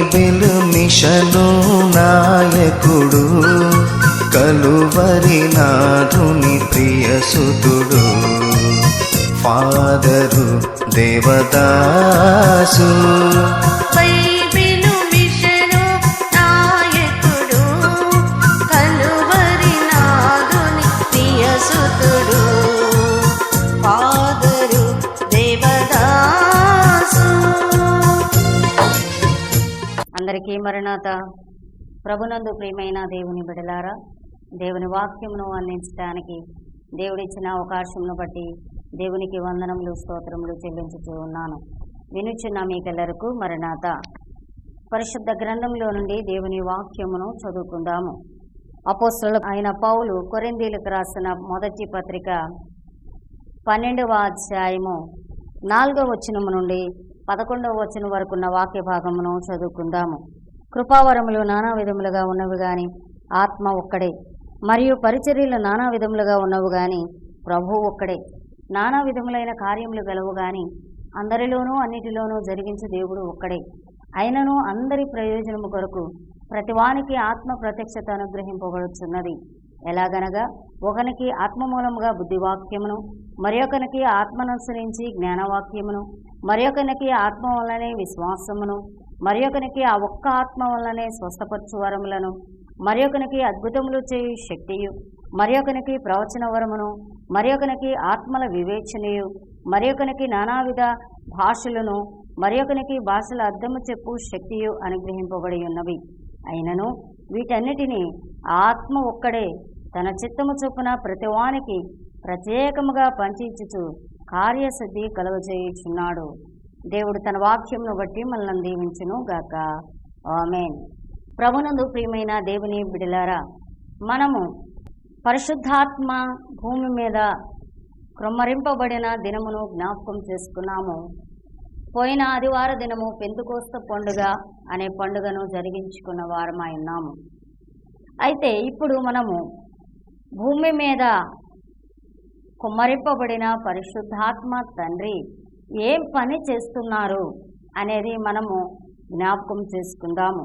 Bible mission నాయకుడు, Calvary నాథుని ప్రియసుతుడు, ఫాదరు దేవదాసు. బైబిలు మిషను నాయకుడు, కలువరి నాథుని ప్రియసుతుడు, ఫాదరు దేవదాసు. అందరికీ మరణాత. ప్రభునందు ప్రియమైన దేవుని బిడలారా, దేవుని వాక్యమును అందించడానికి దేవుడిచ్చిన అవకాశమును బట్టి దేవునికి వందనములు స్తోత్రములు చెల్లించుతూ ఉన్నాను. వినుచున్న మీకెల్లరకు మరణాత. పరిశుద్ధ గ్రంథంలో నుండి దేవుని వాక్యమును చదువుకుందాము. అపోస్తలుడు అయిన పౌలు కొరింథీయులకు రాసిన మొదటి పత్రిక 12వ అధ్యాయము 4వ వచనము నుండి 11వ వచనం వరకున్న వాక్య భాగమును చదువుకుందాము. కృపావరములు నానా విధములుగా ఉన్నవి గాని ఆత్మ ఒక్కడే, మరియు పరిచర్యలు నానా విధములుగా ఉన్నవి గాని ప్రభువు ఒక్కడే. నానా విధములైన కార్యములు గలవు గాని అందరిలోనూ అన్నిటిలోనూ జరిగించే దేవుడు ఒక్కడే. అయినను అందరి ప్రయోజనము కొరకు ప్రతివానికి ఆత్మ ప్రత్యక్షత అనుగ్రహింపబడుచున్నది. ఎలాగనగా ఒకనికి ఆత్మ మూలముగా బుద్ధివాక్యమును, మరొకనికి ఆత్మననుసరించి జ్ఞానవాక్యమును, మరొకనికి ఆత్మ వల్లనే విశ్వాసమును, మరొకనికి ఆ ఒక్క ఆత్మ వల్లనే స్వస్థపరచు వరములను, మరొకనికి అద్భుతములు చేయు శక్తియు, మరొకనికి ప్రవచన వరమును, మరొకనికి ఆత్మల వివేచనయు, మరొకనికి నానావిధ భాషలను, మరొకనికి భాషల అర్థము చెప్పు శక్తియు అనుగ్రహింపబడి ఉన్నవి. అయినను వీటన్నిటినీ ఆత్మ ఒక్కడే తన చిత్తము చొప్పున ప్రతివానికి ప్రత్యేకముగా పంచిచ్చుచు కార్యసిద్ధి కలుగజేయుచున్నాడు. దేవుడు తన వాక్యమును బట్టి మనల్ని దీవించును గాక. ఆమేన్. ప్రభునందు ప్రియమైన దేవుని బిడలారా, మనము పరిశుద్ధాత్మ భూమి మీద క్రొమ్మరింపబడిన దినమును జ్ఞాపకం చేసుకున్నాము. పోయిన ఆదివార దినము పెంతెకోస్తు పండుగ అనే పండుగను జరిగించుకున్న వారమై ఉన్నాము. అయితే ఇప్పుడు మనము భూమి మీద కుమ్మరింపబడిన పరిశుద్ధాత్మ తండ్రి ఏం పని చేస్తున్నారు అనేది మనము జ్ఞాపకం చేసుకుందాము.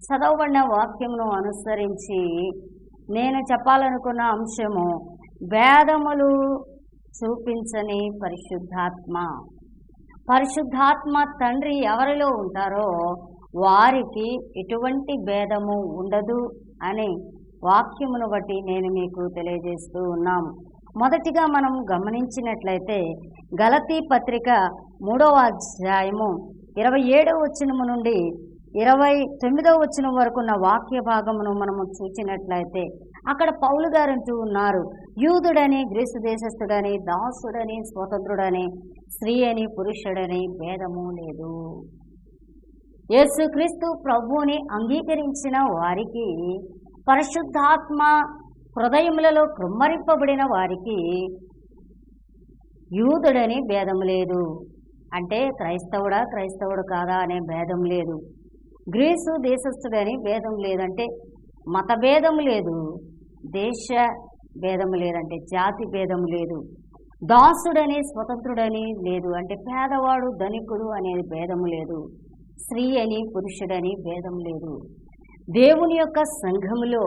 చదవబడిన వాక్యమును అనుసరించి నేను చెప్పాలనుకున్న అంశము భేదములు చూపించని పరిశుద్ధాత్మ. పరిశుద్ధాత్మ తండ్రి ఎవరిలో ఉంటారో వారికి ఎటువంటి భేదము ఉండదు అని వాక్యమును బట్టి నేను మీకు తెలియజేస్తూ ఉన్నాము. మొదటిగా మనం గమనించినట్లయితే గలతీ పత్రిక 3వ అధ్యాయము 27వ వచనము నుండి 29వ వచనం వరకున్న వాక్య భాగమును మనము చూచినట్లయితే అక్కడ పౌలు గారు అంటూ ఉన్నారు, యూదుడని గ్రీసు దేశస్థుడని, దాసుడని స్వతంత్రుడని, స్త్రీ అని పురుషుడని భేదము లేదు. యేసుక్రీస్తు ప్రభువుని అంగీకరించిన వారికి, పరిశుద్ధాత్మ హృదయములలో కృమ్మరింపబడిన వారికి యూదుడని భేదం లేదు. అంటే క్రైస్తవుడు కాదా అనే భేదం లేదు. గ్రీసు దేశస్థుడని భేదం లేదంటే మత భేదం లేదు, దేశ భేదం లేదంటే జాతి భేదం లేదు, దాసుడని స్వతంత్రుడని లేదు అంటే పేదవాడు ధనికుడు అనేది భేదం లేదు, స్త్రీ అని పురుషుడని భేదం లేదు. దేవుని యొక్క సంఘములో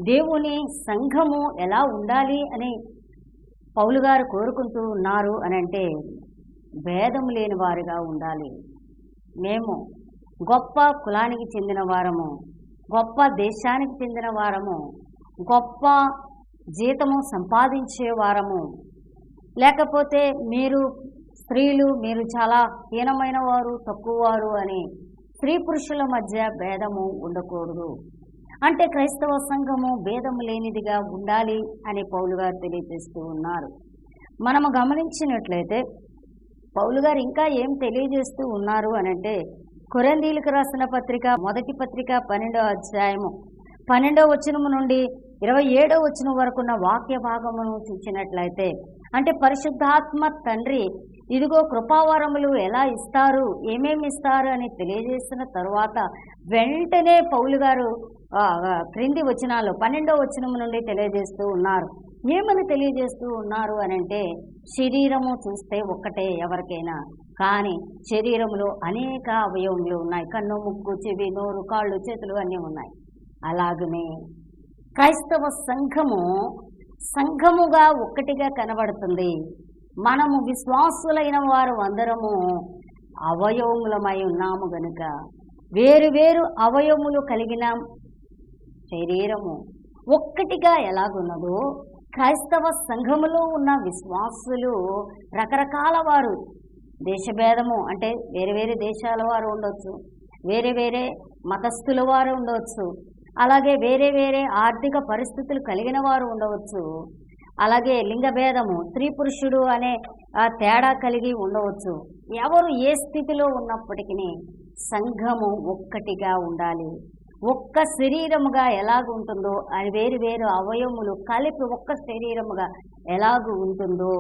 దేవుని సంఘము ఎలా ఉండాలి అని పౌలు గారు కోరుకుంటూ ఉన్నారు అని అంటే భేదం లేని వారుగా ఉండాలి. మేము గొప్ప కులానికి చెందిన వారము, గొప్ప దేశానికి చెందిన వారము, గొప్ప జీతము సంపాదించే వారము, లేకపోతే మీరు స్త్రీలు మీరు చాలా హీనమైన వారు, తక్కువ వారు అని స్త్రీ పురుషుల మధ్య భేదము ఉండకూడదు. అంటే క్రైస్తవ సంఘము భేదము లేనిదిగా ఉండాలి అని పౌలు గారు తెలియజేస్తూ ఉన్నారు. మనము గమనించినట్లయితే పౌలు గారు ఇంకా ఏం తెలియజేస్తూ ఉన్నారు అనంటే కొరింథీయులకు రాసిన పత్రిక మొదటి పత్రిక 12వ అధ్యాయము 12వ వచనము నుండి 27వ వచనం వరకున్న వాక్య భాగమును చూసినట్లయితే అంటే పరిశుద్ధాత్మ తండ్రి ఇదిగో కృపావరములు ఎలా ఇస్తారు, ఏమేమి ఇస్తారు అని తెలియజేసిన తరువాత వెంటనే పౌలు గారు క్రింది వచనాలు 12వ వచనం నుండి తెలియజేస్తూ ఉన్నారు. ఏమని తెలియజేస్తూ ఉన్నారు అని అంటే శరీరము చూస్తే ఒక్కటే ఎవరికైనా, కానీ శరీరంలో అనేక అవయవములు ఉన్నాయి. కన్ను, ముక్కు, చెవి, నోరు, కాళ్ళు, చేతులు అన్నీ ఉన్నాయి. అలాగనే క్రైస్తవ సంఘముగా ఒక్కటిగా కనబడుతుంది. మనము విశ్వాసులైన వారు అందరము అవయవములమై ఉన్నాము గనుక వేరు వేరు అవయవములు కలిగిన శరీరము ఒక్కటిగా ఎలాగున్నదో క్రైస్తవ సంఘములో ఉన్న విశ్వాసులు రకరకాల వారు, దేశభేదము అంటే వేరే వేరే దేశాల వారు ఉండొచ్చు, వేరే వేరే మతస్థుల వారు ఉండవచ్చు, అలాగే వేరే వేరే ఆర్థిక పరిస్థితులు కలిగిన వారు ఉండవచ్చు, అలాగే లింగభేదము స్త్రీ పురుషుడు అనే తేడా కలిగి ఉండవచ్చు. ఎవరు ఏ స్థితిలో ఉన్నప్పటికీ సంఘము ఒక్కటిగా ఉండాలి. ఒక్క శరీరముగా ఎలాగుంటుందో అది వేరు వేరు అవయవములు కలిపి ఒక్క శరీరముగా ఎలాగూ ఉంటుందో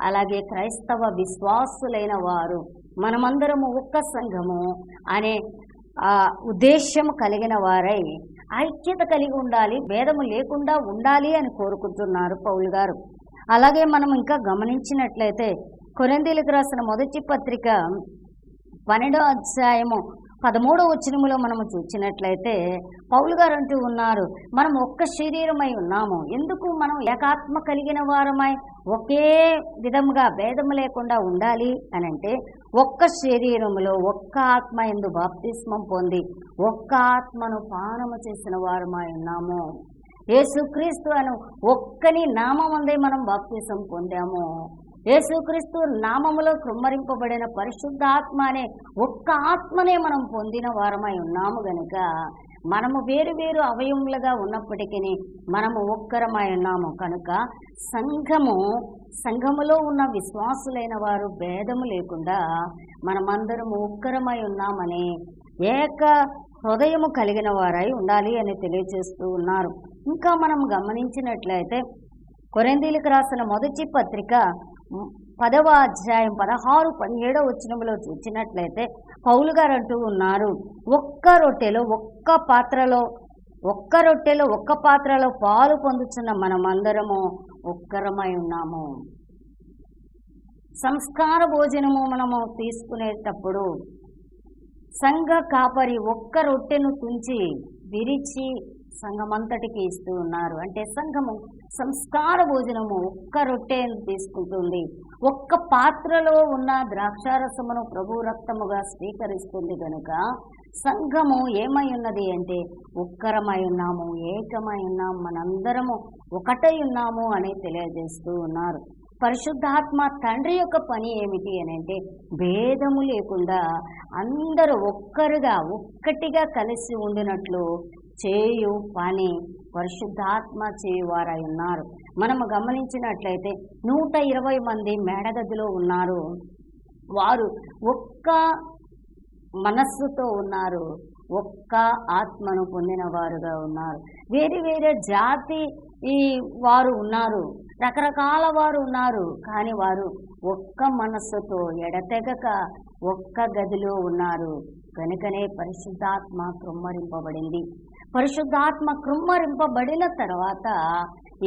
అలాగే క్రైస్తవ విశ్వాసులైన వారు మనమందరము ఒక్క సంఘము అనే ఉద్దేశం కలిగిన వారై ఐక్యత కలిగి ఉండాలి, భేదము లేకుండా ఉండాలి అని కోరుకుంటున్నారు పౌలు గారు. అలాగే మనం ఇంకా గమనించినట్లయితే కొరింథీయులకు రాసిన మొదటి పత్రిక 12వ అధ్యాయము 13వ వచనములో మనము చూసినట్లయితే పౌలు గారు అంటూ ఉన్నారు, మనం ఒక్క శరీరమై ఉన్నాము. ఎందుకు మనం ఏకాత్మ కలిగిన వారమై ఒకే విధముగా భేదము లేకుండా ఉండాలి అని అంటే ఒక్క శరీరములో ఒక్క ఆత్మ యందు బాప్తిస్మం పొంది ఒక్క ఆత్మను పానము చేసిన వారమై ఉన్నాము. యేసుక్రీస్తు అను ఒక్కని నామమందే మనం బాప్తిసం పొందాము. యేసుక్రీస్తు నామములో కృమ్మరింపబడిన పరిశుద్ధాత్మ అనే ఒక్క ఆత్మనే మనం పొందిన వారమై ఉన్నాము గనుక మనము వేరు వేరు అవయవములుగా ఉన్నప్పటికీ మనము ఒక్కరమై ఉన్నాము కనుక సంఘములో ఉన్న విశ్వాసులైన వారు భేదము లేకుండా మనమందరము ఒక్కరమై ఉన్నామని ఏక హృదయము కలిగిన వారై ఉండాలి అని తెలియజేస్తూ ఉన్నారు. ఇంకా మనం గమనించినట్లయితే కొరింథీయులకు రాసిన మొదటి పత్రిక 10వ అధ్యాయం 16, 17వ వచనములో చూసినట్లయితే పౌలు గారు అంటూ ఉన్నారు, ఒక్క రొట్టెలో ఒక్క పాత్రలో పాలు పొందుతున్న మనమందరము ఒక్కరమై ఉన్నాము. సంస్కార భోజనము మనము తీసుకునేటప్పుడు సంఘ కాపరి ఒక్క రొట్టెను తుంచి విరిచి సంఘమంతటికి ఇస్తూ ఉన్నారు. అంటే సంఘము సంస్కార భోజనము ఒక్క రొట్టెను తీసుకుంటుంది. ఒక్క పాత్రలో ఉన్న ద్రాక్షారసమును ప్రభు రక్తముగా స్వీకరిస్తుంది కనుక సంఘము ఏమై ఉన్నది అంటే ఒక్కరమై ఉన్నాము, ఏకమై ఉన్నాము, మనందరము ఒకటై ఉన్నాము అని తెలియజేస్తూ ఉన్నారు. పరిశుద్ధాత్మ తండ్రి యొక్క పని ఏమిటి అని అంటే భేదము లేకుండా అందరూ ఒక్కటిగా కలిసి ఉండినట్లు చేయు పని పరిశుద్ధాత్మ చేయువారై ఉన్నారు. మనము గమనించినట్లయితే 120 మంది మేడగదిలో ఉన్నారు. వారు ఒక్క మనస్సుతో ఉన్నారు, ఒక్క ఆత్మను పొందిన వారుగా ఉన్నారు. వేరే వేరే జాతి వారు ఉన్నారు, రకరకాల వారు ఉన్నారు, కానీ వారు ఒక్క మనస్సుతో ఎడతెగక ఒక్క గదిలో ఉన్నారు. కనుకనే పరిశుద్ధాత్మ కృమ్మరింపబడింది. పరిశుద్ధాత్మ కృమ్మరింపబడిన తర్వాత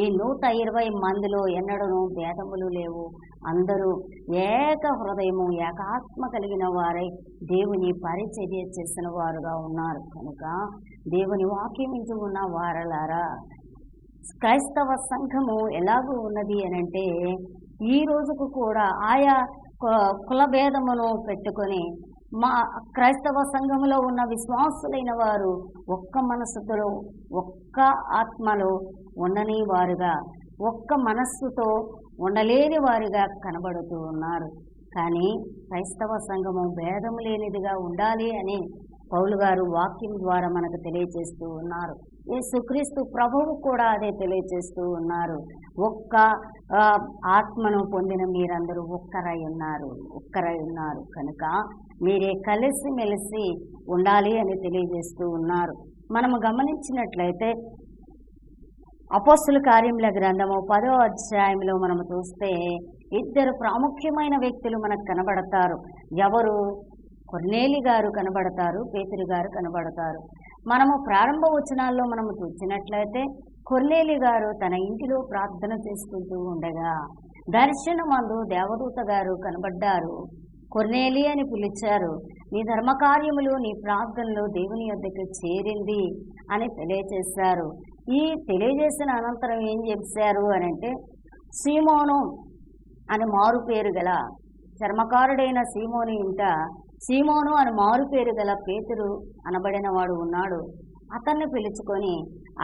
ఈ 120 మందిలో ఎన్నడూ భేదములు లేవు. అందరూ ఏక హృదయము ఏకాత్మ కలిగిన వారై దేవుని పరిచర్య చేసిన వారుగా ఉన్నారు. కనుక దేవుని వాక్యమించి ఉన్న వారలారా, క్రైస్తవ సంఘము ఎలాగూ ఉన్నది అనంటే ఈ రోజుకు కూడా ఆయా కుల భేదమును పెట్టుకొని మా క్రైస్తవ సంఘములో ఉన్న విశ్వాసులైన వారు ఒక్క మనస్సుతో ఒక్క ఆత్మలో ఉండని వారుగా ఒక్క మనస్సుతో ఉండలేని వారుగా కనబడుతూ ఉన్నారు. కానీ క్రైస్తవ సంఘము భేదము లేనిదిగా ఉండాలి అని పౌలు గారు వాక్యం ద్వారా మనకు తెలియజేస్తూ ఉన్నారు. యేసుక్రీస్తు ప్రభువు కూడా అదే తెలియజేస్తూ ఉన్నారు. ఒక్క ఆత్మను పొందిన మీరందరూ ఒక్కరై ఉన్నారు కనుక మీరే కలిసిమెలిసి ఉండాలి అని తెలియజేస్తూ ఉన్నారు. మనము గమనించినట్లయితే అపోస్తుల కార్యముల గ్రంథము 10వ అధ్యాయంలో మనము చూస్తే ఇద్దరు ప్రాముఖ్యమైన వ్యక్తులు మనకు కనబడతారు. ఎవరు? కొర్నేలి గారు కనబడతారు, పేతురు గారు కనబడతారు. మనము ప్రారంభ వచనాల్లో మనము చూసినట్లయితే కొర్నేలి గారు తన ఇంటిలో ప్రార్థన చేసుకుంటూ ఉండగా దర్శనమందు దేవదూత గారు కనబడ్డారు. కొర్నేలి అని పిలిచారు. నీ ధర్మకార్యములు, నీ ప్రార్థనలు దేవుని యొద్దకు చేరింది అని తెలియజేశారు. ఈ తెలియజేసిన అనంతరం ఏం చేశారు అని అంటే, సీమోను అని మారు పేరు గల చర్మకారుడైన సీమోను ఇంట సీమోను అని మారు పేరు గల పేతురు అనబడిన వాడు ఉన్నాడు. అతన్ని పిలుచుకొని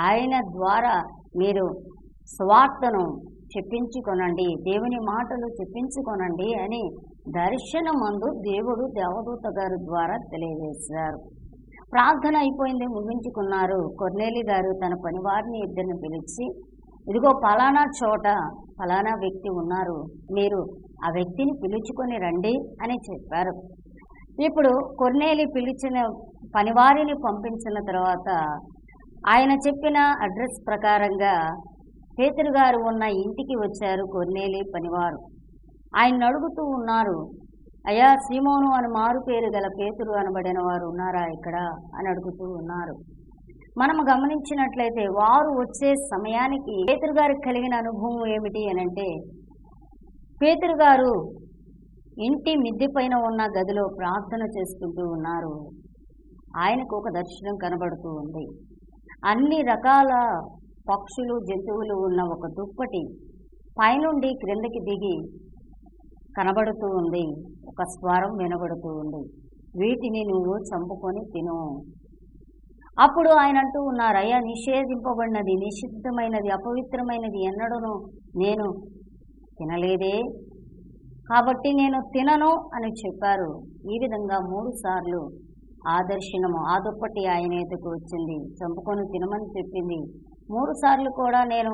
ఆయన ద్వారా మీరు సువార్తను చెప్పించుకొనండి, దేవుని మాటలు చెప్పించుకొనండి అని దర్శనమందు దేవుడు దేవదూత గారి ద్వారా తెలియజేశారు. ప్రార్థన అయిపోయింది, ముగించుకున్నారు. కొర్నేలి గారు తన పనివారిని ఇద్దరిని పిలిచి, ఇదిగో పలానా చోట పలానా వ్యక్తి ఉన్నారు, మీరు ఆ వ్యక్తిని పిలుచుకొని రండి అని చెప్పారు. ఇప్పుడు కొర్నేలి పిలిచిన పనివారిని పంపించిన తర్వాత ఆయన చెప్పిన అడ్రస్ ప్రకారంగా పేతురు గారు ఉన్న ఇంటికి వచ్చారు కొర్నేలి పనివారు. ఆయన అడుగుతూ ఉన్నారు, అయ్యా సీమోను అని మారు పేరు గల పేతురు అనబడిన వారు ఉన్నారా ఇక్కడ అని అడుగుతూ ఉన్నారు. మనం గమనించినట్లయితే వారు వచ్చే సమయానికి పేతురు గారికి కలిగిన అనుభవం ఏమిటి అని అంటే, పేతురు గారు ఇంటి మిద్దె పైన ఉన్న గదిలో ప్రార్థన చేసుకుంటూ ఉన్నారు. ఆయనకు ఒక దర్శనం కనబడుతూ ఉంది. అన్ని రకాల పక్షులు జంతువులు ఉన్న ఒక దుప్పటి పైనుండి క్రిందకి దిగి కనబడుతూ ఉంది. ఒక స్వరం వినబడుతూ ఉంది, వీటిని నువ్వు చంపుకొని తిను. అప్పుడు ఆయన అంటూ ఉన్నారు, అయ్యా నిషేధింపబడినది, నిషిద్ధమైనది, అపవిత్రమైనది ఎన్నడూను నేను తినలేదే, కాబట్టి నేను తినను అని చెప్పారు. ఈ విధంగా 3 సార్లు ఆ దర్శనము, ఆ దుప్పటి ఆయన ఎదుకు వచ్చింది, చంపుకొని తినమని చెప్పింది. 3 సార్లు కూడా నేను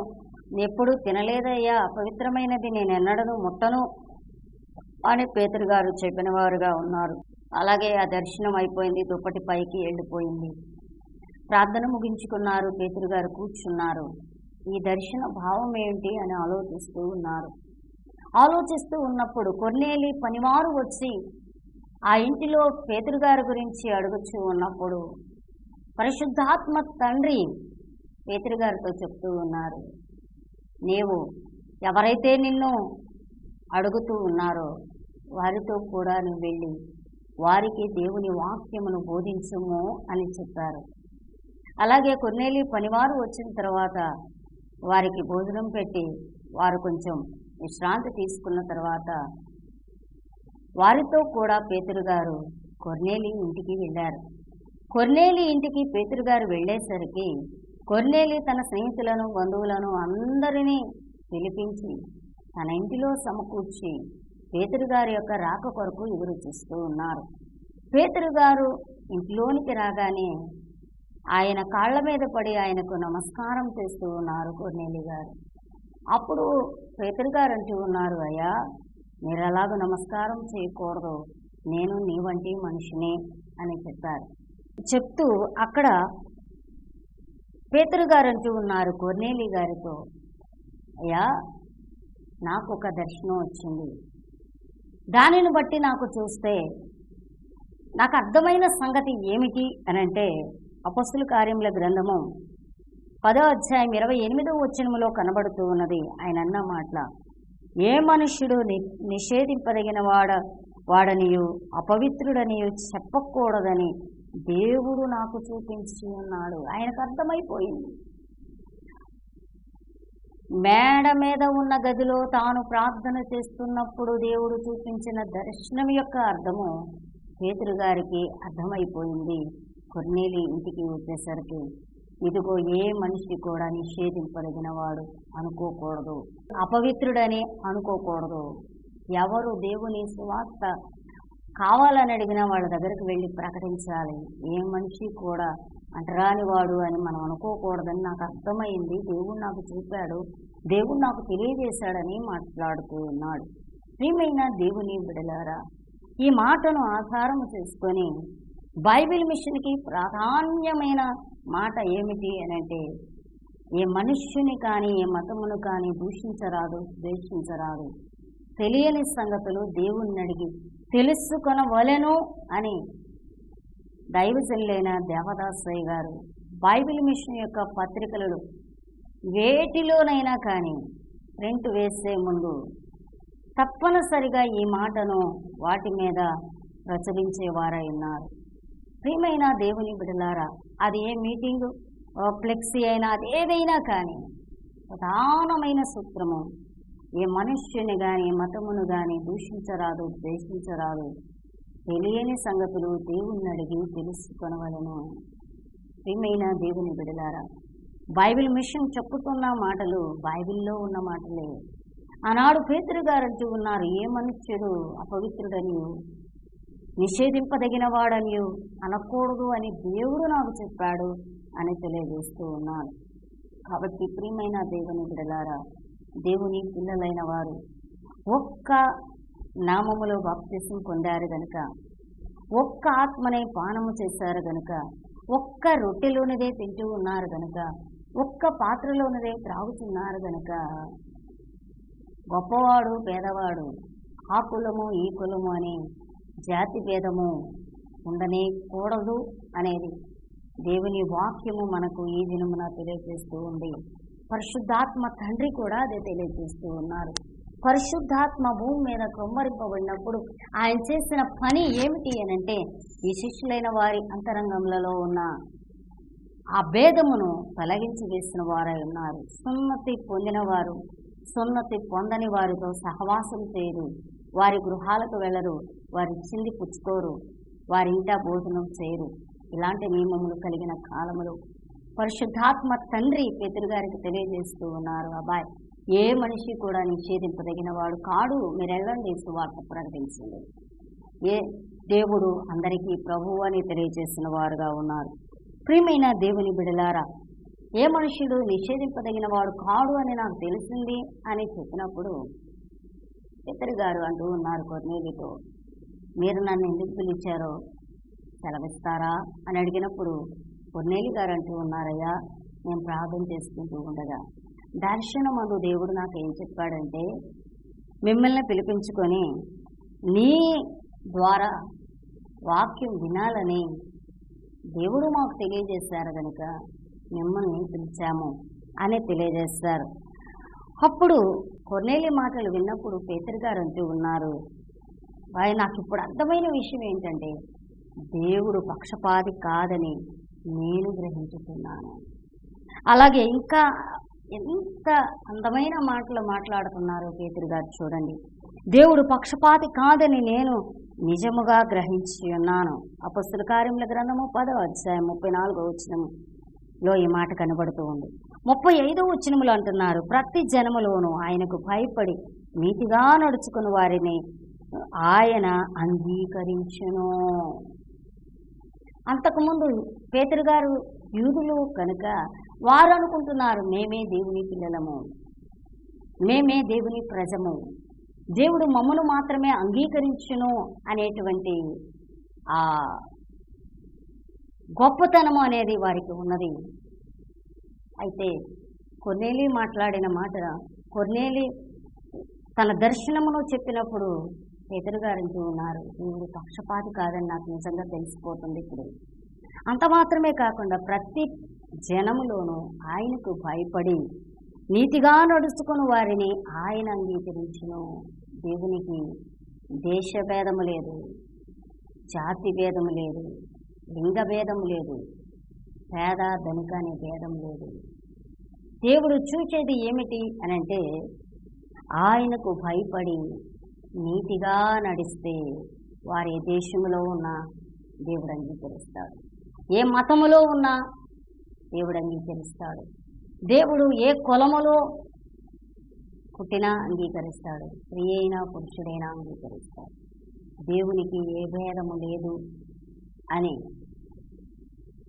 ఎప్పుడు తినలేదయ్యా, అపవిత్రమైనది నేను ఎన్నడను ముట్టను అని పేతురు గారు చెప్పిన వారుగా ఉన్నారు. అలాగే ఆ దర్శనం అయిపోయింది, దుప్పటి పైకి వెళ్ళిపోయింది. ప్రార్థన ముగించుకున్నారు. పేతురు గారు కూర్చున్నారు. ఈ దర్శన భావం ఏంటి అని ఆలోచిస్తూ ఉన్నారు. ఆలోచిస్తూ ఉన్నప్పుడు కొర్నేలి పనివారు వచ్చి ఆ ఇంటిలో పేతురు గారి గురించి అడుగుచూ ఉన్నప్పుడు పరిశుద్ధాత్మ తండ్రి పేతురు గారితో చెప్తూ ఉన్నారు, నీవు ఎవరైతే నిన్ను అడుగుతూ ఉన్నారో వారితో కూడా నువ్వు వెళ్ళి వారికి దేవుని వాక్యమును బోధించుము అని చెప్పారు. అలాగే కొర్నేలి పనివారు వచ్చిన తర్వాత వారికి భోజనం పెట్టి వారు కొంచెం విశ్రాంతి తీసుకున్న తర్వాత వారితో కూడా పేతురు గారు కొర్నేలి ఇంటికి వెళ్ళారు. కొర్నేలి ఇంటికి పేతురు గారు వెళ్ళేసరికి కొర్నేలి తన స్నేహితులను, బంధువులను అందరినీ పిలిపించి తన ఇంటిలో సమకూర్చి పేతురు గారి యొక్క రాక కొరకు ఎదురు చూస్తూ ఉన్నారు. పేతురు గారు ఇంట్లోనికి రాగానే ఆయన కాళ్ల మీద పడి ఆయనకు నమస్కారం చేస్తూ ఉన్నారు కొర్నేలి గారు. అప్పుడు పేతురు గారు అంటూ ఉన్నారు, అయ్యా మీరు అలాగ నమస్కారం చేయకూడదు, నేను నీ వంటి మనిషిని అని చెప్పారు. చెప్తూ అక్కడ పేతురు గారు అంటూ ఉన్నారు కొర్నేలి గారితో, అయ్యా నాకు ఒక దర్శనం వచ్చింది, దానిని బట్టి నాకు చూస్తే నాకు అర్థమైన సంగతి ఏమిటి అని అంటే, అపొస్తలుల కార్యముల గ్రంథము 10వ అధ్యాయం 28వ వచనములో కనబడుతూ ఉన్నది. ఆయన అన్న మాటల, ఏ మనుష్యుడు నిషేధింపదగిన వాడనియు అపవిత్రుడనియు చెప్పకూడదని దేవుడు నాకు చూపించి ఉన్నాడు. ఆయనకు అర్థమైపోయింది. మేడ మీద ఉన్న గదిలో తాను ప్రార్థన చేస్తున్నప్పుడు దేవుడు చూపించిన దర్శనం యొక్క అర్థము పేతురు గారికి అర్థమైపోయింది. కొర్నేలి ఇంటికి వచ్చేసరికి ఇదిగో ఏ మనిషి కూడా నిషేధింపదగిన వాడు అనుకోకూడదు, అపవిత్రుడని అనుకోకూడదు. ఎవరు దేవుని సువార్త కావాలని అడిగినా వాళ్ళ దగ్గరికి వెళ్ళి ప్రకటించాలి. ఏ మనిషి కూడా అంటరాని వాడు అని మనం అనుకోకూడదని నాకు అర్థమైంది, దేవుడు నాకు చూపాడు, దేవుడు నాకు తెలియజేశాడని మాట్లాడుతూ ఉన్నాడు. ప్రియమైన దేవుని బిడ్డలారా, ఈ మాటను ఆధారం చేసుకొని బైబిల్ మిషన్కి ప్రాధాన్యమైన మాట ఏమిటి అని అంటే, ఏ మనుష్యుని కానీ ఏ మతమును కానీ దూషించరాదు, ద్వేషించరాదు. తెలియని సంగతులు దేవుణ్ణి అడిగి తెలుసుకొనవలెను అని దైవజనులైన దేవదాసయ్య గారు బైబిల్ మిషన్ యొక్క పత్రికలు వేటిలోనైనా కానీ ప్రింట్ వేసే ముందు తప్పనిసరిగా ఈ మాటను వాటి మీద ప్రచురించేవారై ఉన్నారు. ప్రియమైన దేవుని బిడ్డలారా, అది ఏ మీటింగు ఫ్లెక్సీ అయినా అది ఏదైనా కానీ ప్రధానమైన సూత్రము, ఏ మనుష్యుని కానీ మతమును కానీ దూషించరాదు, ద్వేషించరాదు, తెలియని సంగతులు దేవుణ్ణి అడిగి తెలుసుకొనవలెను. ప్రియమైన దేవుని బిడ్డలారా, బైబిల్ మిషన్ చెప్పుతున్న మాటలు బైబిల్లో ఉన్న మాటలే. ఆనాడు పేతురు గారు అంటూ ఉన్నారు, ఏ మనుష్యుడు అపవిత్రుడనియు నిషేధింపదగిన వాడనియు అనకూడదు అని దేవుడు నాకు చెప్పాడు అని తెలియజేస్తూ ఉన్నాను. కాబట్టి ప్రియమైన దేవుని బిడ్డలారా, దేవుని పిల్లలైన వారు ఒక్క నామములో బాప్తిసం పొందారు గనుక, ఒక్క ఆత్మనే పానము చేశారు గనుక, ఒక్క రొట్టెలోనిదే తింటూ ఉన్నారు గనుక, ఒక్క పాత్రలోనిదే త్రాగుతున్నారు గనుక, గొప్పవాడు పేదవాడు, ఆ కులము ఈ కులము అని జాతి భేదము ఉండనే కూడదు అనేది దేవుని వాక్యము మనకు ఈ దినమున తెలియజేస్తూ ఉంది. పరిశుద్ధాత్మ తండ్రి కూడా అదే తెలియజేస్తూ ఉన్నారు. పరిశుద్ధాత్మ భూమి మీద క్రొమ్మరింపబడినప్పుడు ఆయన చేసిన పని ఏమిటి అనంటే, ఈ శిష్యులైన వారి అంతరంగంలో ఉన్న ఆ భేదమును తొలగించి వేసిన వారై ఉన్నారు. సున్నతి పొందిన వారు సున్నతి పొందని వారితో సహవాసం చేయరు, వారి గృహాలకు వెళ్ళరు, వారి చింది పుచ్చుకోరు, వారి ఇంట భోజనం చేయరు. ఇలాంటి నియమములు కలిగిన కాలములు పరిశుద్ధాత్మ తండ్రి పేతురు గారికి తెలియజేస్తూ ఉన్నారు, అబ్బాయి ఏ మనిషి కూడా నిషేధింపదగిన వాడు కాడు, మీరు వెళ్ళండి సువార్త ప్రకటించండి. ఏ దేవుడు అందరికీ ప్రభువు అని తెలియజేసిన వారుగా ఉన్నారు. ప్రియమైన దేవుని బిడలారా, ఏ మనుషుడు నిషేధింపదగిన వాడు కాడు అని నాకు తెలిసింది అని చెప్పినప్పుడు పేతురు గారు అంటూ ఉన్నారు కొర్నేలితో, మీరు నన్ను ఎందుకు పిలిచారో సెలవిస్తారా అని అడిగినప్పుడు కొర్నేలి గారు అంటూ ఉన్నారయ్యా, నేను ప్రార్థన చేసుకుంటూ ఉండగా దర్శనమందు దేవుడు నాకు ఏం చెప్పాడంటే, మిమ్మల్ని పిలిపించుకొని నీ ద్వారా వాక్యం వినాలని దేవుడు మాకు తెలియజేశారు కనుక మిమ్మల్ని పిలిచాము అని తెలియజేస్తారు. అప్పుడు కొర్నేలి మాటలు విన్నప్పుడు పేతురు గారు అంటూ ఉన్నారు, నాకు ఇప్పుడు అర్థమైన విషయం ఏంటంటే, దేవుడు పక్షపాతి కాదని నేను గ్రహించుతున్నాను. అలాగే ఇంకా ఎంత అందమైన మాటలు మాట్లాడుతున్నారు పేతురు గారు చూడండి. దేవుడు పక్షపాతి కాదని నేను నిజముగా గ్రహించి ఉన్నాను. అపొస్తలుల కార్యముల గ్రంథము 10వ అధ్యాయం 34వ వచనంలో ఈ మాట కనబడుతూ ఉంది. 35వ వచనములు అంటున్నారు, ప్రతి జనములోనూ ఆయనకు భయపడి నీతిగా నడుచుకుని వారిని ఆయన అంగీకరించును. అంతకుముందు పేతురు గారు యూదులు కనుక వారు అనుకుంటున్నారు, మేమే దేవుని పిల్లలము, మేమే దేవుని ప్రజము, దేవుడు మమ్మను మాత్రమే అంగీకరించును అనేటువంటి ఆ గొప్పతనము అనేది వారికి ఉన్నది. అయితే కొర్నేలి మాట్లాడిన మాట, కొర్నేలి తన దర్శనమును చెప్పినప్పుడు పేతురు గారు అంటూ ఉన్నారు, దేవుడు పక్షపాతి కాదని నాకు నిజంగా తెలిసిపోతుంది ఇప్పుడు. అంత మాత్రమే కాకుండా ప్రతి జనములోనూ ఆయనకు భయపడి నీతిగా నడుచుకుని వారిని ఆయన అంగీకరించును. దేవునికి దేశ భేదము లేదు, జాతి భేదము లేదు, లింగ భేదము లేదు, పేద ధనిక అనే భేదం లేదు. దేవుడు చూసేది ఏమిటి అనంటే, ఆయనకు భయపడి నీతిగా నడిస్తే వారి దేశంలో ఉన్న దేవుడు అంగీకరిస్తాడు, ఏ మతములో ఉన్నా దేవుడు అంగీకరిస్తాడు, దేవుడు ఏ కులములో పుట్టినా అంగీకరిస్తాడు, స్త్రీ అయినా పురుషుడైనా అంగీకరిస్తాడు. దేవునికి ఏ భేదము లేదు అని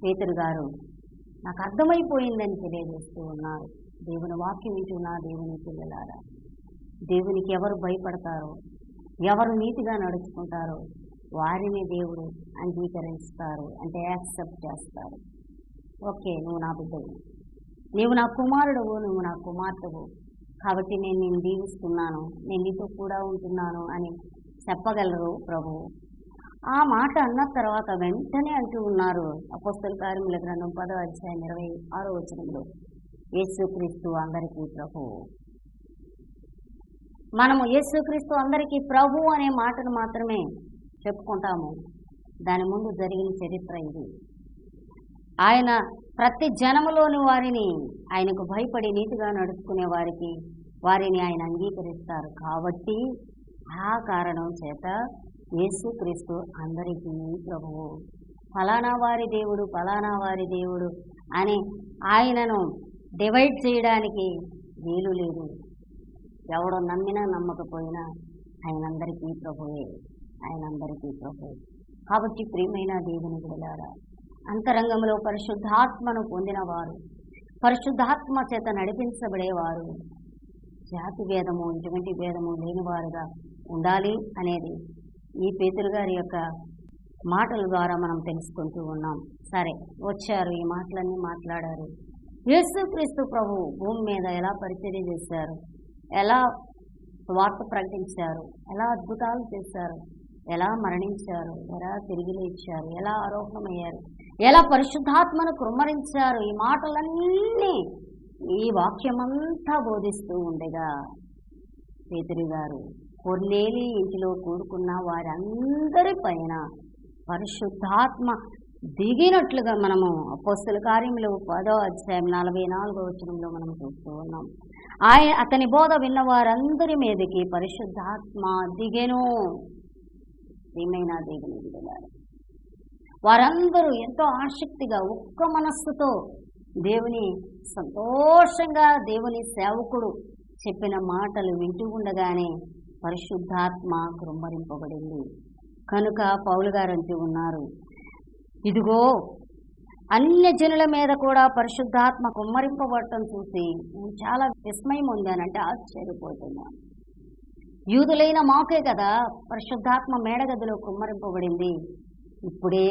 పేతురు గారు నాకు అర్థమైపోయిందని తెలియజేస్తూ ఉన్నారు. దేవుని వాక్యం వింటున్నా దేవుని పిల్లలారా, దేవునికి ఎవరు భయపడతారో, ఎవరు నీతిగా నడుచుకుంటారో వారిని దేవుడు అంగీకరిస్తారు, అంటే యాక్సెప్ట్ చేస్తారు. ఓకే, నువ్వు నా బిడ్డవు, నీవు నా కుమారుడవు, నువ్వు నా కుమార్తెవు, కాబట్టి నేను నిన్ను దీవిస్తున్నాను, నేను నీతో కూడా ఉంటున్నాను అని చెప్పగలరు ప్రభువు. ఆ మాట అన్న తర్వాత వెంటనే అంటూ ఉన్నారు అపొస్తలుల కార్యముల గ్రంథం 10వ అధ్యాయం 26వ వచనంలో, యేసుక్రీస్తు అందరికీ ప్రభువు. మనము యేసుక్రీస్తు అందరికీ ప్రభు అనే మాటను మాత్రమే చెప్పుకుంటాము. దాని ముందు జరిగిన చరిత్ర ఇది. ఆయన ప్రతి జనములోని వారిని ఆయనకు భయపడి నీతిగా నడుచుకునే వారిని ఆయన అంగీకరిస్తారు. కాబట్టి ఆ కారణం చేత యేసుక్రీస్తు అందరికీ ప్రభువు. ఫలానా వారి దేవుడు అని ఆయనను డివైడ్ చేయడానికి వీలు లేదు. ఎవడో నమ్మినా నమ్మకపోయినా ఆయనందరికీ ప్రభువే. కాబట్టి ప్రియమైన దేవుని బిడ్డలారా, అంతరంగంలో పరిశుద్ధాత్మను పొందినవారు, పరిశుద్ధాత్మ చేత నడిపించబడేవారు జాతి భేదము ఇటువంటి భేదము లేనివారుగా ఉండాలి అనేది ఈ పేతురు గారి యొక్క మాటల ద్వారా మనం తెలుసుకుంటూ ఉన్నాం. సరే, వచ్చారు, ఈ మాటలన్నీ మాట్లాడారు. యేసుక్రీస్తు ప్రభు భూమి మీద ఎలా పరిచర్య చేశారు, ఎలా వార్త ప్రకటించారు, ఎలా అద్భుతాలు చేశారు, ఎలా మరణించారు, ఎలా తిరిగి లేచారు, ఎలా ఆరోహణమయ్యారు, ఎలా పరిశుద్ధాత్మను కుమ్మరించారు, ఈ మాటలన్నీ ఈ వాక్యమంతా బోధిస్తూ ఉండగా పేతురు గారు కొర్నేలి ఇంటిలో కూడుకున్న వారందరి పైన పరిశుద్ధాత్మ దిగినట్లుగా మనము అపోస్తల కార్యములు 10వ అధ్యాయం 44వ వచనంలో మనం చూస్తూ ఉన్నాం. అతని బోధ విన్న వారందరి మీదకి పరిశుద్ధాత్మ దిగెను. ఏమైనా దేవుని బిడ్డలారా, వారందరూ ఎంతో ఆసక్తిగా ఒక్క మనస్సుతో దేవుని సంతోషంగా దేవుని సేవకుడు చెప్పిన మాటలు వింటూ ఉండగానే పరిశుద్ధాత్మ కృమ్మరింపబడింది. కనుక పౌలు గారు అంటూ ఉన్నారు, ఇదిగో అన్య జనుల మీద కూడా పరిశుద్ధాత్మ కుమ్మరింపబడటం చూసి నేను చాలా విస్మయం పొందానంటే ఆశ్చర్యపోతున్నాను. యూదులైన మాకే కదా పరిశుద్ధాత్మ మేడగదిలో కుమ్మరింపబడింది. ఇప్పుడే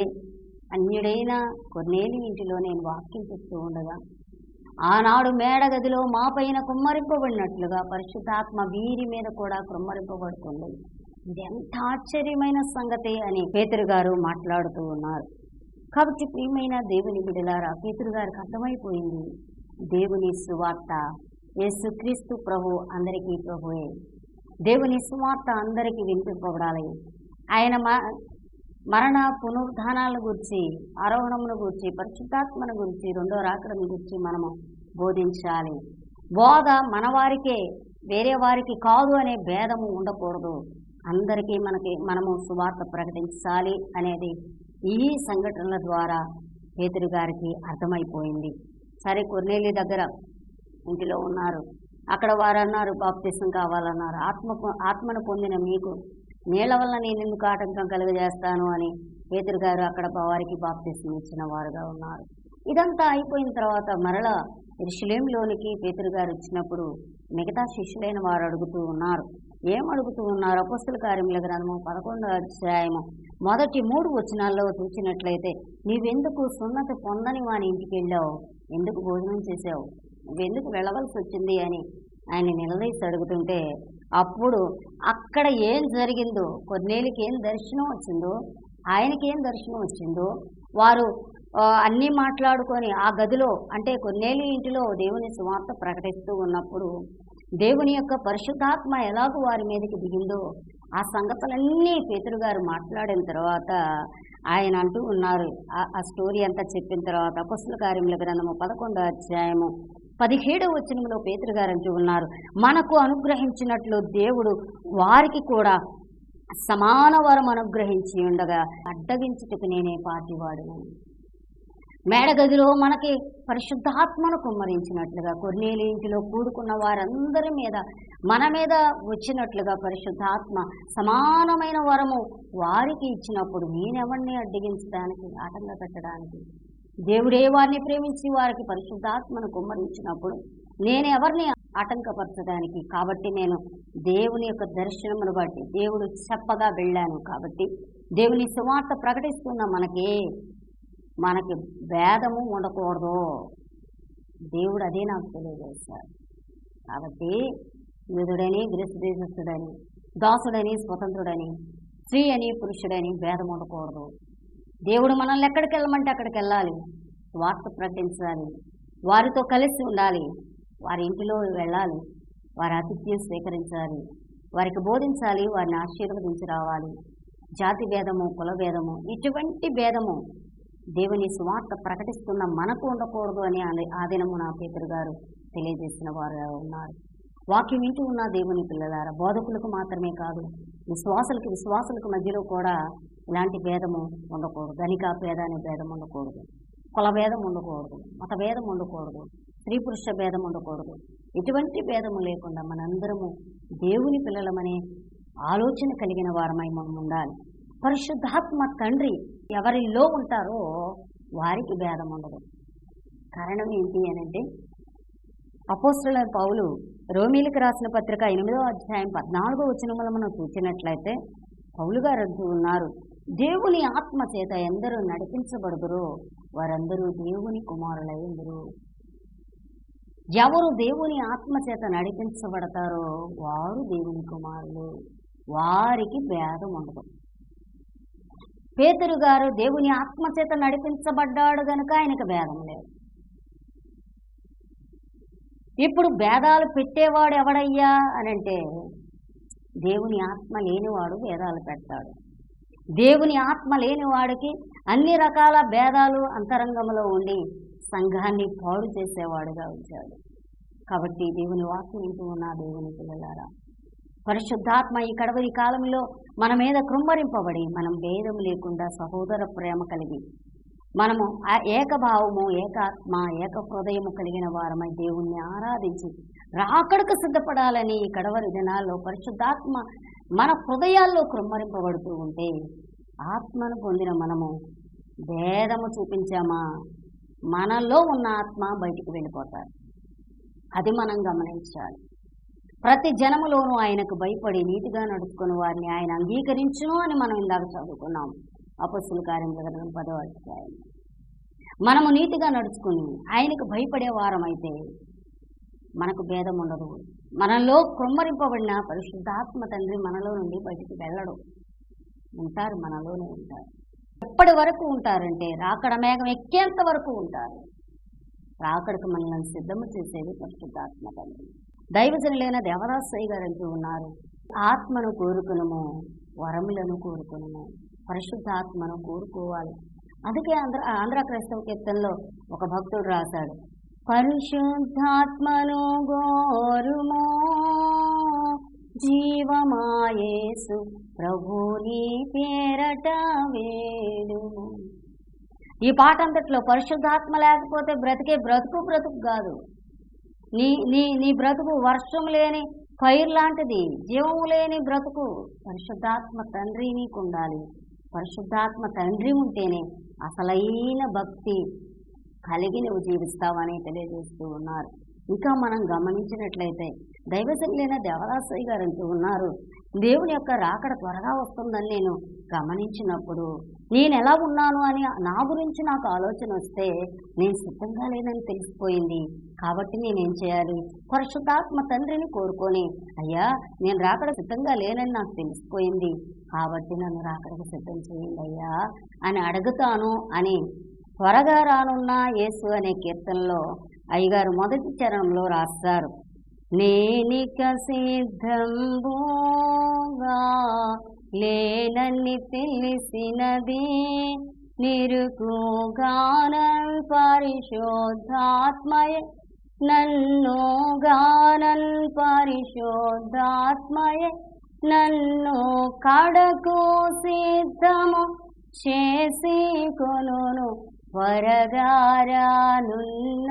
అన్యుడైన కొర్నేలి ఇంటిలో నేను వాక్యం చెప్తూ ఉండగా ఆనాడు మేడగదిలో మా పైన కుమ్మరింపబడినట్లుగా పరిశుద్ధాత్మ వీరి మీద కూడా కుమ్మరింపబడుతుంది. ఇది ఎంత ఆశ్చర్యమైన సంగతి అని పేతురు గారు మాట్లాడుతూ ఉన్నారు. కాబట్టి ప్రియమైన దేవుని బిడ్డలారా, పేతురు గారికి అర్థమైపోయింది దేవుని సువార్త యేసుక్రీస్తు ప్రభు అందరికీ ప్రభువే. దేవుని సువార్త అందరికీ వినిపింపబడాలి. ఆయన మరణ పునరుద్ధానాల గురించి, ఆరోహణమును గురించి, పరిశుద్ధాత్మను గురించి, రెండో రాకడను గురించి మనము బోధించాలి. బోధ మన వారికే, వేరే వారికి కాదు అనే భేదము ఉండకూడదు. అందరికీ మనము సువార్త ప్రకటించాలి అనేది ఈ సంఘటనల ద్వారా పేతురు గారికి అర్థమైపోయింది. సరే, కొర్నేలి దగ్గర ఇంటిలో ఉన్నారు. అక్కడ వారు అన్నారు, బాప్తిసం కావాలన్నారు. ఆత్మను పొందిన మీకు నీళ్ల వల్ల నేను ఎందుకు ఆటంకం కలుగజేస్తాను అని పేతురు గారు అక్కడ వారికి బాప్తిసం ఇచ్చిన వారుగా ఉన్నారు. ఇదంతా అయిపోయిన తర్వాత మరలా యెరూషలేములోనికి పేతురు గారు వచ్చినప్పుడు మిగతా శిష్యులైన వారు అడుగుతూ ఉన్నారు. ఏమడుగుతూ ఉన్నారు? అపోస్తల కార్యముల గ్రంథము 11వ అధ్యాయము మొదటి 3 వచనాల్లో చూసినట్లయితే, నీవెందుకు సున్నతి పొందని వాని ఇంటికి వెళ్ళావు, ఎందుకు భోజనం చేసావు, నువ్వెందుకు వెళ్ళవలసి వచ్చింది అని ఆయన నిలదీసి అడుగుతుంటే, అప్పుడు అక్కడ ఏం జరిగిందో, కొర్నేలికి ఏం దర్శనం వచ్చిందో, ఆయనకి ఏం దర్శనం వచ్చిందో, వారు అన్నీ మాట్లాడుకొని ఆ గదిలో, అంటే కొర్నేలి ఇంటిలో దేవుని సువార్త ప్రకటిస్తూ ఉన్నప్పుడు దేవుని యొక్క పరిశుద్ధాత్మ ఎలాగో వారి మీదకి దిగిందో ఆ సంగతులన్నీ పేతురు గారు మాట్లాడిన తర్వాత ఆయన అంటూ ఉన్నారు. ఆ స్టోరీ అంతా చెప్పిన తర్వాత అపోస్తల కార్యముల గ్రంథము 11వ అధ్యాయము 17వ వచనంలో పేతురు గారు అంటూ ఉన్నారు, మనకు అనుగ్రహించినట్లు దేవుడు వారికి కూడా సమాన వరం అనుగ్రహించి ఉండగా అడ్డగించుటకు నేనే పాటివాడును. మేడగదిలో మనకి పరిశుద్ధాత్మను కుమ్మరించినట్లుగా కొర్నేలి ఇంటిలో కూడుకున్న వారందరి మీద మన మీద వచ్చినట్లుగా పరిశుద్ధాత్మ సమానమైన వరము వారికి ఇచ్చినప్పుడు నేనెవరిని అడ్డగించడానికి, ఆటంగా పెట్టడానికి? దేవుడే వారిని ప్రేమించి వారికి పరిశుద్ధాత్మను కుమ్మరించినప్పుడు నేను ఎవరిని ఆటంకపరచడానికి? కాబట్టి నేను దేవుని యొక్క దర్శనమును బట్టి దేవుడు చెప్పగా వెళ్ళాను. కాబట్టి దేవుని సువార్త ప్రకటిస్తున్న మనకి భేదము ఉండకూడదు. దేవుడు అదే నాకు తెలియజేశారు. కాబట్టి యూదుడని, గ్రీసు దేశస్థుడని, దాసుడని, స్వతంత్రుడని, స్త్రీ అని, పురుషుడని భేదం ఉండకూడదు. దేవుడు మనల్ని ఎక్కడికి వెళ్ళమంటే అక్కడికి వెళ్ళాలి, వార్త ప్రకటించాలి, వారితో కలిసి ఉండాలి, వారి ఇంటిలో వెళ్ళాలి, వారి ఆతిథ్యం స్వీకరించాలి, వారికి బోధించాలి, వారిని ఆశీర్వదించి రావాలి. జాతి భేదము, కుల భేదము, ఇటువంటి భేదము దేవుని సువార్త ప్రకటిస్తున్న మనకు ఉండకూడదు అని ఆదినము నా పేతురు గారు తెలియజేసిన వారు ఉన్నారు. వాక్యం వింటూ ఉన్న దేవుని పిల్లలారా, బోధకులకు మాత్రమే కాదు, విశ్వాసులకు మధ్యలో కూడా ఇలాంటి భేదము ఉండకూడదు. ధనిక పేద అనే భేదం ఉండకూడదు, కుల భేదం ఉండకూడదు, మత భేదం ఉండకూడదు, స్త్రీ పురుష భేదం ఉండకూడదు. ఎటువంటి భేదము లేకుండా మనందరము దేవుని పిల్లలమనే ఆలోచన కలిగిన వారమై మనం ఉండాలి. పరిశుద్ధాత్మ తండ్రి ఎవరిలో ఉంటారో వారికి భేదం ఉండదు. కారణం ఏంటి అనంటే, అపోస్తలుడైన పౌలు రోమీలకు రాసిన పత్రిక 8వ అధ్యాయం 14వ వచనములో మనం చూసినట్లయితే పౌలు గారు అంటూ ఉన్నారు, దేవుని ఆత్మ చేత ఎందరూ నడిపించబడుదురో వారందరూ దేవుని కుమారులై ఉందురు. ఎవరు దేవుని ఆత్మ చేత నడిపించబడతారో వారు దేవుని కుమారులు, వారికి భేదం ఉండదు. పేతురు గారు దేవుని ఆత్మ చేత నడిపించబడ్డాడు గనుక ఆయనకు భేదం లేదు. ఇప్పుడు భేదాలు పెట్టేవాడు ఎవడయ్యా అనంటే, దేవుని ఆత్మ లేనివాడు భేదాలు పెడతాడు. దేవుని ఆత్మ లేని వాడికి అన్ని రకాల భేదాలు అంతరంగంలో ఉండి సంఘాన్ని పాడు చేసేవాడుగా వచ్చాడు. కాబట్టి దేవుని వాక్యం వింటూ ఉన్న దేవుని పిల్లలారా, పరిశుద్ధాత్మ ఈ కడవరి కాలంలో మన మీద కృమ్మరింపబడి మనం భేదం లేకుండా సహోదర ప్రేమ కలిగి మనము ఏకభావము, ఏకాత్మ, ఏక హృదయము కలిగిన వారమై దేవుణ్ణి ఆరాధించి రాకడకు సిద్ధపడాలని ఈ కడవరి దినాల్లో పరిశుద్ధాత్మ మన హృదయాల్లో కృమ్మరింపబడుతూ ఉంటే, ఆత్మను పొందిన మనము భేదము చూపించామా, మనలో ఉన్న ఆత్మ బయటికి వెళ్ళిపోతారు. అది మనం గమనించాలి. ప్రతి జనములోనూ ఆయనకు భయపడి నీతిగా నడుచుకుని వారిని ఆయన అంగీకరించును అని మనం ఇందాక చదువుకున్నాం. అపొస్తలుల కార్యముల గ్రంథం 10వ అధ్యాయం. మనము నీతిగా నడుచుకుని ఆయనకు భయపడే వారమైతే మనకు భేదం ఉండదు. మనలో కృమ్మరింపబడిన పరిశుద్ధాత్మ తండ్రి మనలో నుండి బయటికి వెళ్ళడు, ఉంటారు, మనలోనే ఉంటారు. ఎప్పటి వరకు ఉంటారంటే రాకడ మేఘం ఎక్కేంత వరకు ఉంటారు. రాకడకు మనల్ని సిద్ధము చేసేది పరిశుద్ధాత్మ తండ్రి. దైవజనులైన దేవదాసయ్య గారు అంటూ ఉన్నారు, ఆత్మను కోరుకునము, వరములను కోరుకునము, పరిశుద్ధాత్మను కోరుకోవాలి. అందుకే ఆంధ్ర క్రైస్తవ కీర్తనలో ఒక భక్తుడు రాశాడు, పరిశుద్ధాత్మను గోరుమో జీవమాయేసు ప్రభుని పేరట వేడుము. ఈ పాట అంతట్లో పరిశుద్ధాత్మ లేకపోతే బ్రతుకు కాదు. నీ బ్రతుకు వర్షం లేని పైరు లాంటిది, జీవము లేని బ్రతుకు. పరిశుద్ధాత్మ తండ్రి నీకు ఉండాలి. పరిశుద్ధాత్మ తండ్రి ఉంటేనే అసలైన భక్తి కలిగి నువ్వు జీవిస్తావని తెలియజేస్తూ ఉన్నారు. ఇంకా మనం గమనించినట్లయితే దైవజనులైన దేవదాసయ్య గారు అంటూ ఉన్నారు, దేవుని యొక్క రాకడ త్వరగా వస్తుందని నేను గమనించినప్పుడు నేను ఎలా ఉన్నాను అని నా గురించి నాకు ఆలోచన వస్తే నేను సిద్ధంగా లేనని తెలిసిపోయింది. కాబట్టి నేనేం చేయాలి? పరిశుద్ధాత్మ తండ్రిని కోరుకొని, అయ్యా నేను రాకడ సిద్ధంగా లేనని నాకు తెలిసిపోయింది, కాబట్టి నన్ను రాకడకు సిద్ధం చేయండి అయ్యా అని అడుగుతాను అని త్వరగా రానున్న యేసు అనే కీర్తనలో అయ్యగారు మొదటి చరణంలో రాస్తారు, నేనిక సిద్ధంబోగా లేనని తెలిసినది నిరుకుగానం పరిశుద్ధాత్మయే నన్ను గానం పరిశుద్ధాత్మయే నన్ను కడకు సిద్ధము చేసి కొనును త్వరగా రానున్న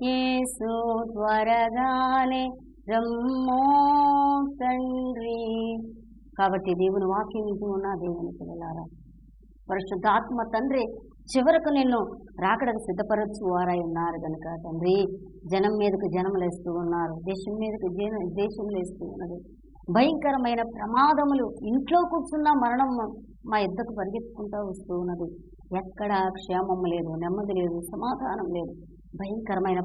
యేసు త్వరగానే రమ్మో తండ్రి. కాబట్టి దేవుని వాక్యం వింటూ ఉన్న దేవుని పిల్లలారా, పరిశుద్ధాత్మ తండ్రి చివరకు నిన్ను రాకడకు సిద్ధపరచు వారై ఉన్నారు కనుక తండ్రి, జనం మీదకు జనములేస్తూ ఉన్నారు, దేశం మీదకు దేశం లేస్తూ ఉన్నది. భయంకరమైన ప్రమాదములు, ఇంట్లో కూర్చున్న మరణం మా ఇద్దరు పరిగెత్తుకుంటూ వస్తూ ఉన్నది. ఎక్కడ క్షేమం లేదు, నెమ్మది లేదు, సమాధానం లేదు. భయంకరమైన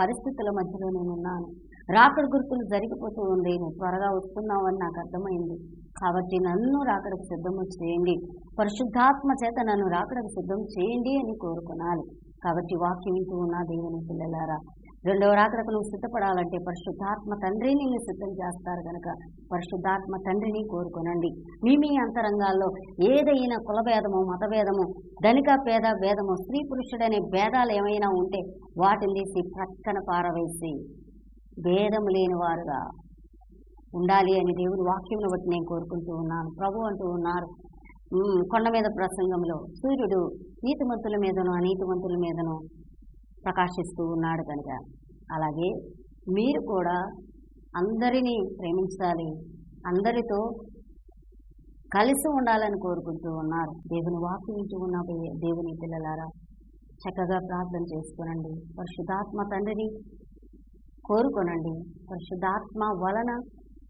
పరిస్థితుల మధ్యలో నేనున్నాను. రాకడ గుర్తులు జరిగిపోతూ ఉంది. నువ్వు త్వరగా వస్తున్నావని నాకు అర్థమైంది. కాబట్టి నన్ను రాకడకు సిద్ధము చేయండి, పరిశుద్ధాత్మ చేత నన్ను రాకడకు సిద్ధం చేయండి అని కోరుకున్నాను. కాబట్టి వాక్యం వింటూ ఉన్న దేవుని పిల్లలారా, రెండవ రాకడకు నువ్వు సిద్ధపడాలంటే పరిశుద్ధాత్మ తండ్రి నిన్ను సిద్ధం చేస్తారు కనుక పరిశుద్ధాత్మ తండ్రిని కోరుకోనండి. మీ అంతరంగాల్లో ఏదైనా కులభేదము, మతభేదము, ధనిక పేద భేదము, స్త్రీ పురుషుడనే భేదాలు ఏమైనా ఉంటే వాటిని తీసి ప్రక్కన పారవేసి భేదము లేని వారుగా ఉండాలి అని దేవుని వాక్యమును బట్టి నేను కోరుకుంటూ ఉన్నాను. ప్రభు అంటూ ఉన్నారు కొండ మీద ప్రసంగంలో, సూర్యుడు నీతిమంతుల మీదను అనీతిమంతుల మీదను ప్రకాశిస్తూ ఉన్నాడు కనుక అలాగే మీరు కూడా అందరినీ ప్రేమించాలి, అందరితో కలిసి ఉండాలని కోరుకుంటూ ఉన్నారు. దేవుని వాక్యం వింటూ ఉన్న దేవుని పిల్లలారా చక్కగా ప్రార్థన చేసుకోనండి. పరిశుద్ధాత్మ తండ్రిని కోరుకోనండి. పరిశుద్ధాత్మ వలన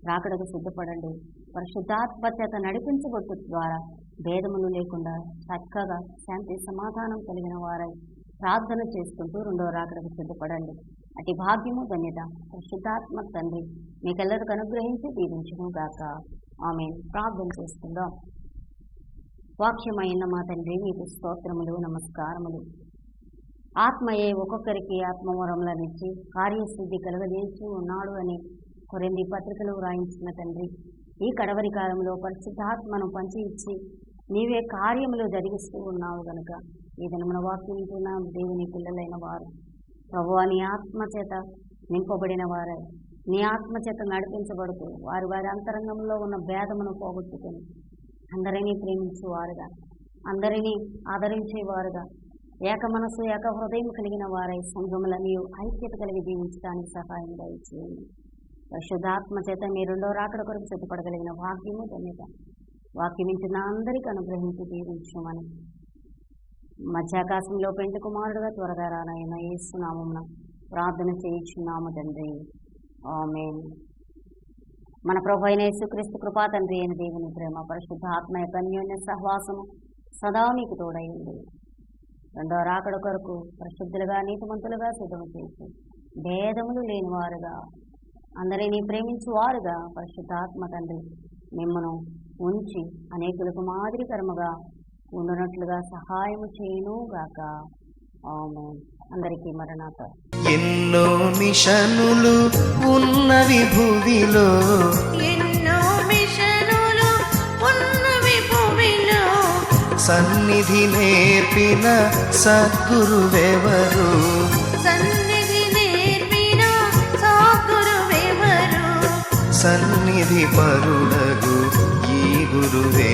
రాకడకు సిద్ధపడండి. పరిశుద్ధాత్మ చేత నడిపించబట్టు ద్వారా భేదములు లేకుండా చక్కగా శాంతి సమాధానం కలిగిన వారై ప్రార్థన చేసుకుంటూ రెండవ రాకడకు సిద్ధపడండి. అటు భాగ్యము ధన్యత పరిశుద్ధాత్మ తండ్రి మీకెల్లరికి అనుగ్రహించి దీవించును గాక. ఆమేన్. ప్రార్థన చేసుకుందాం. వాక్యమైన మా తండ్రి మీకు స్తోత్రములు, నమస్కారములు. ఆత్మయే ఒక్కొక్కరికి ఆత్మవరములనిచ్చి కార్యసిద్ధి కలుగజేస్తూ ఉన్నాడు అని కొరింథీ పత్రికలో వ్రాయించిన తండ్రి, ఈ కడవరి కాలంలో పరిశుద్ధాత్మను పంచి ఇచ్చి నీవే కార్యములు జరిగిస్తూ ఉన్నావు గనుక ఈ దినమున వాక్యం వింటున్న దేవుని పిల్లలైన వారు ప్రభువా నీ ఆత్మచేత నింపబడిన వారై నీ ఆత్మచేత నడిపించబడుతూ వారి వారి అంతరంగంలో ఉన్న భేదమును పోగొట్టుకొని అందరినీ ప్రేమించేవారుగా, అందరినీ ఆదరించేవారుగా, ఏక మనసు ఏక హృదయం కలిగిన వారై సంఘములని ఐక్యత కలిగి జీవించడానికి సహాయం దయచేయండి. పరిశుద్ధాత్మ చేత మీ రెండో రాకడ కొరకు సిద్ధపడగలిగిన భాగ్యము ధన్యత వాక్యం వింటున్న అందరికీ అనుగ్రహించి దీవించమని మధ్యాకాశంలో పెండ్లి కుమారుడుగా త్వరగా రానైన యేసు నామమున ప్రార్థన చేయించున్నాము తండ్రి. ఆమేన్. మన ప్రభు అయిన యేసుక్రీస్తు కృపా తండ్రి అయిన దేవుని ప్రేమ పరిశుద్ధాత్మ యొక్క అన్యోన్య సహవాసము సదా మీకు తోడైంది. రెండో రాకడ కొరకు పరిశుద్ధులుగా నీతిమంతులుగా సిద్ధం చేసి భేదములు లేనివారుగా అందరినీ ప్రేమించువారుగా పరిశుద్ధాత్మ తండ్రి మిమ్మను ఉంచి అనేకులకు మాదిరికరముగా ఉండనట్లుగా సహాయము చేయును గాక. ఆమేన్. అందరికీ మరణాత. ఎన్నో మిషనులు ఉన్నవి భూమిలో, ఎన్నో మిషనులు ఉన్నవి భూమిలో, సన్నిధి నేర్పిన సద్గురువెవరు, సన్నిధి నేర్పిన సద్గురువెవరు, సన్నిధి పరుడగు ఈ గురువే